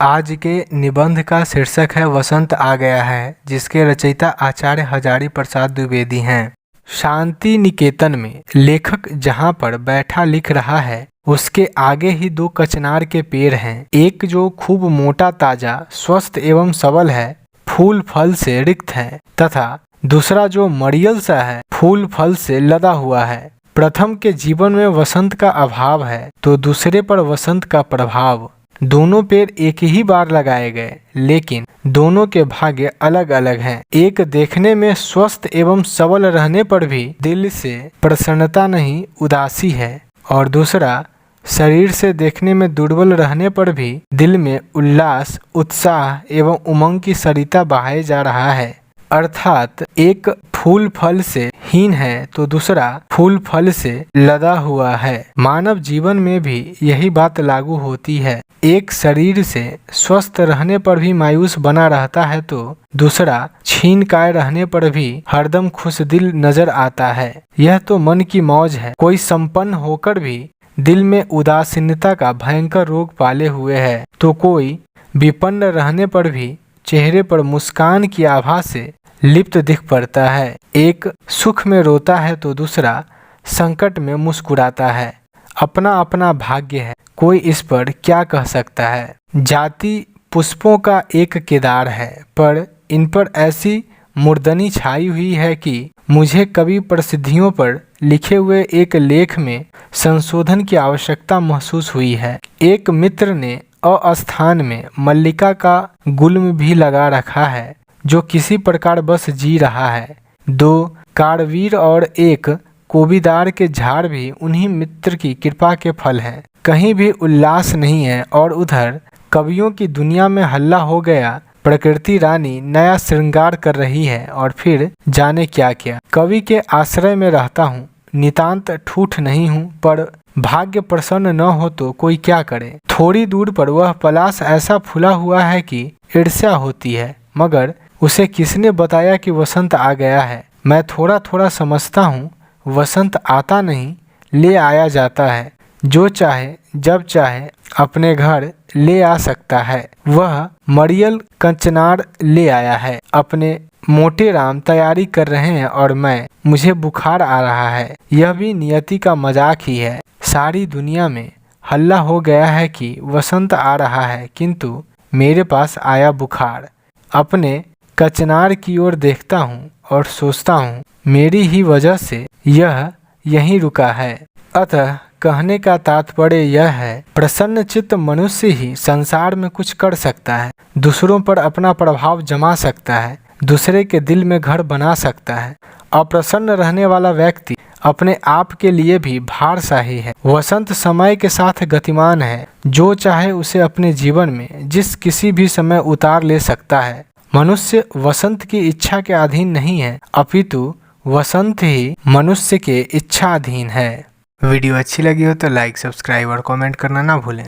आज के निबंध का शीर्षक है वसंत आ गया है, जिसके रचयिता आचार्य हजारी प्रसाद द्विवेदी हैं। शांति निकेतन में लेखक जहाँ पर बैठा लिख रहा है, उसके आगे ही दो कचनार के पेड़ हैं। एक जो खूब मोटा ताजा स्वस्थ एवं सबल है, फूल फल से रिक्त है, तथा दूसरा जो मरियल सा है, फूल फल से लदा हुआ है। प्रथम के जीवन में वसंत का अभाव है तो दूसरे पर वसंत का प्रभाव। दोनों पेड़ एक ही बार लगाए गए, लेकिन दोनों के भाग्य अलग अलग हैं। एक देखने में स्वस्थ एवं सबल रहने पर भी दिल से प्रसन्नता नहीं उदासी है, और दूसरा शरीर से देखने में दुर्बल रहने पर भी दिल में उल्लास उत्साह एवं उमंग की सरिता बहाए जा रहा है। अर्थात एक फूल फल से हीन है तो दूसरा फूल फल से लदा हुआ है। मानव जीवन में भी यही बात लागू होती है। एक शरीर से स्वस्थ रहने पर भी मायूस बना रहता है तो दूसरा छीनकाए रहने पर भी हरदम खुश दिल नजर आता है। यह तो मन की मौज है। कोई संपन्न होकर भी दिल में उदासीनता का भयंकर रोग पाले हुए है, तो कोई विपन्न रहने पर भी चेहरे पर मुस्कान की आभा से लिप्त दिख पड़ता है। एक सुख में रोता है तो दूसरा संकट में मुस्कुराता है। अपना अपना भाग्य है, कोई इस पर क्या कह सकता है। जाति पुष्पों का एक केदार है, पर इन पर ऐसी मुर्दनी छाई हुई है कि मुझे कभी प्रसिद्धियों पर लिखे हुए एक लेख में संशोधन की आवश्यकता महसूस हुई है। एक मित्र ने अस्थान में मल्लिका का गुल्म भी लगा रखा है, जो किसी प्रकार बस जी रहा है। दो कारवीर और एक कोबीदार के झाड़ भी उन्हीं मित्र की कृपा के फल हैं। कहीं भी उल्लास नहीं है, और उधर कवियों की दुनिया में हल्ला हो गया। प्रकृति रानी नया श्रृंगार कर रही है, और फिर जाने क्या क्या। कवि के आश्रय में रहता हूँ, नितांत ठूठ नहीं हूँ, पर भाग्य प्रसन्न न हो तो कोई क्या करे। थोड़ी दूर पर वह पलाश ऐसा फूला हुआ है कि ईर्ष्या होती है, मगर उसे किसने बताया कि वसंत आ गया है। मैं थोड़ा थोड़ा समझता हूँ, वसंत आता नहीं, ले आया जाता है। जो चाहे जब चाहे अपने घर ले आ सकता है। वह मरियल कंचनार ले आया है। अपने मोटे राम तैयारी कर रहे हैं और मुझे बुखार आ रहा है। यह भी नियति का मजाक ही है। सारी दुनिया में हल्ला हो गया है कि वसंत आ रहा है, किंतु मेरे पास आया बुखार। अपने कचनार की ओर देखता हूँ और सोचता हूँ, मेरी ही वजह से यह यहीं रुका है। अतः कहने का तात्पर्य यह है, प्रसन्न चित्त मनुष्य ही संसार में कुछ कर सकता है, दूसरों पर अपना प्रभाव जमा सकता है, दूसरे के दिल में घर बना सकता है। अप्रसन्न रहने वाला व्यक्ति अपने आप के लिए भी भार सा ही है। वसंत समय के साथ गतिमान है, जो चाहे उसे अपने जीवन में जिस किसी भी समय उतार ले सकता है। मनुष्य वसंत की इच्छा के अधीन नहीं है, अपितु वसंत ही मनुष्य के इच्छाधीन है। वीडियो अच्छी लगी हो तो लाइक, सब्सक्राइब और कमेंट करना ना भूलें।